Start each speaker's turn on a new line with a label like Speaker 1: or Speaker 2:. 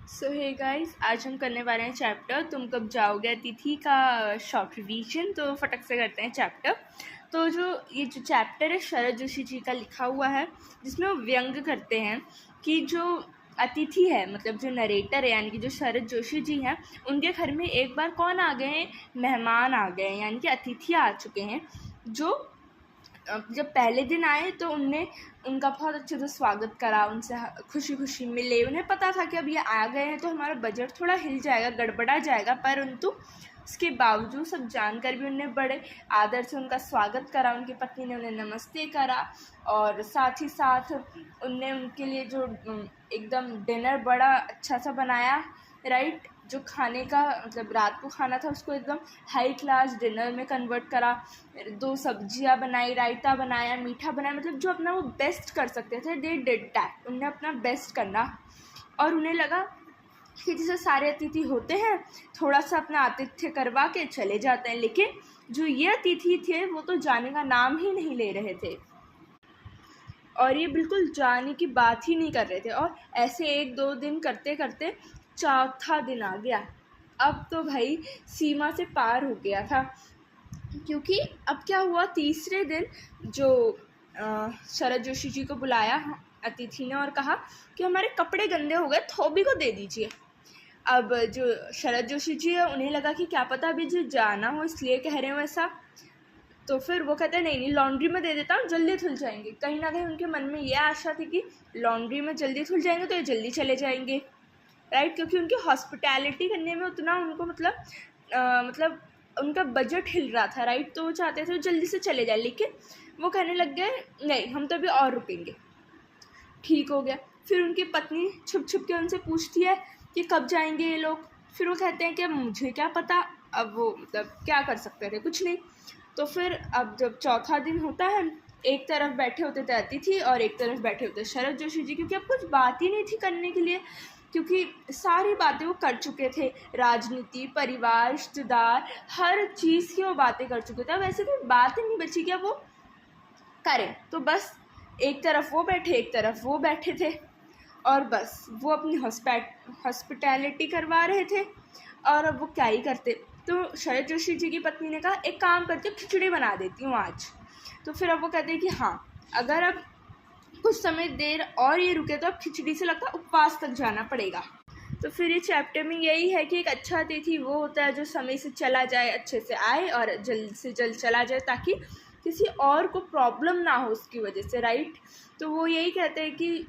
Speaker 1: सो hey guys, आज हम करने वाले हैं चैप्टर तुम कब जाओगे अतिथि का शॉर्ट रिवीजन। तो फटक से करते हैं चैप्टर। तो ये जो चैप्टर है शरद जोशी जी का लिखा हुआ है, जिसमें वो व्यंग करते हैं कि जो अतिथि है, मतलब जो नरेटर है यानी कि जो शरद जोशी जी हैं, उनके घर में एक बार कौन आ गए हैं, मेहमान आ गए हैं, यानी कि अतिथि आ चुके हैं। जो जब पहले दिन आए तो उनने उनका बहुत अच्छे से स्वागत करा, उनसे खुशी खुशी मिले। उन्हें पता था कि अब ये आ गए हैं तो हमारा बजट थोड़ा हिल जाएगा, गड़बड़ा जाएगा, परंतु उसके बावजूद सब जानकर भी उन्हें बड़े आदर से उनका स्वागत करा। उनकी पत्नी ने उन्हें नमस्ते करा और साथ ही साथ उनने उनके लिए जो एकदम डिनर बड़ा अच्छा सा बनाया, राइट। जो खाने का मतलब रात को खाना था उसको एकदम हाई क्लास डिनर में कन्वर्ट करा। 2 सब्जियां बनाई, रायता बनाया, मीठा बनाया, मतलब जो अपना वो बेस्ट कर सकते थे दे डिड दैट। उन्हें अपना बेस्ट करना और उन्हें लगा कि जैसे सारे अतिथि होते हैं थोड़ा सा अपना आतिथ्य करवा के चले जाते हैं, लेकिन जो ये अतिथि थे वो तो जाने का नाम ही नहीं ले रहे थे और ये बिल्कुल जाने की बात ही नहीं कर रहे थे। और ऐसे 1-2 दिन करते करते चौथा दिन आ गया। अब तो भाई सीमा से पार हो गया था, क्योंकि अब क्या हुआ, तीसरे दिन जो शरद जोशी जी को बुलाया अतिथि ने और कहा कि हमारे कपड़े गंदे हो गए, धोबी को दे दीजिए। अब जो शरद जोशी जी है उन्हें लगा कि क्या पता अभी जो जाना हो इसलिए कह रहे हो ऐसा, तो फिर वो कहते हैं नहीं लॉन्ड्री में दे देता हूँ, जल्दी धुल जाएंगे। कहीं ना कहीं उनके मन में ये आशा थी कि लॉन्ड्री में जल्दी धुल जाएंगे तो ये जल्दी चले जाएंगे, राइट। क्योंकि उनकी हॉस्पिटैलिटी करने में उतना उनको मतलब उनका बजट हिल रहा था, राइट। तो वो चाहते थे जल्दी से चले जाए, लेकिन वो कहने लग गए नहीं हम तो अभी और रुकेंगे। ठीक हो गया। फिर उनकी पत्नी छुप छुप के उनसे पूछती है कि कब जाएंगे ये लोग। फिर वो कहते हैं कि अब मुझे क्या पता, अब वो मतलब क्या कर सकते थे, कुछ नहीं। तो फिर अब जब चौथा दिन होता है, एक तरफ बैठे होते थे अतिथि और एक तरफ बैठे होते शरद जोशी जी, क्योंकि अब कुछ बात ही नहीं थी करने के लिए, क्योंकि सारी बातें वो कर चुके थे। राजनीति, परिवार, रिश्तेदार, हर चीज़ की वो बातें कर चुके थे। अब ऐसे कोई बात ही नहीं बची कि अब वो करें। तो बस एक तरफ वो बैठे, एक तरफ वो बैठे थे और बस वो अपनी हॉस्पिटैलिटी करवा रहे थे। और अब वो क्या ही करते। तो शरद जोशी जी की पत्नी ने कहा एक काम करती हूँ, खिचड़ी बना देती हूँ आज। तो फिर अब वो कहते हैं कि हाँ, अगर अब कुछ समय देर और ये रुके तो अब खिचड़ी से लगता उपवास तक जाना पड़ेगा। तो फिर ये चैप्टर में यही है कि एक अच्छा अतिथि वो होता है जो समय से चला जाए, अच्छे से आए और जल्द से जल्द चला जाए, ताकि किसी और को प्रॉब्लम ना हो उसकी वजह से, राइट। तो वो यही कहते हैं कि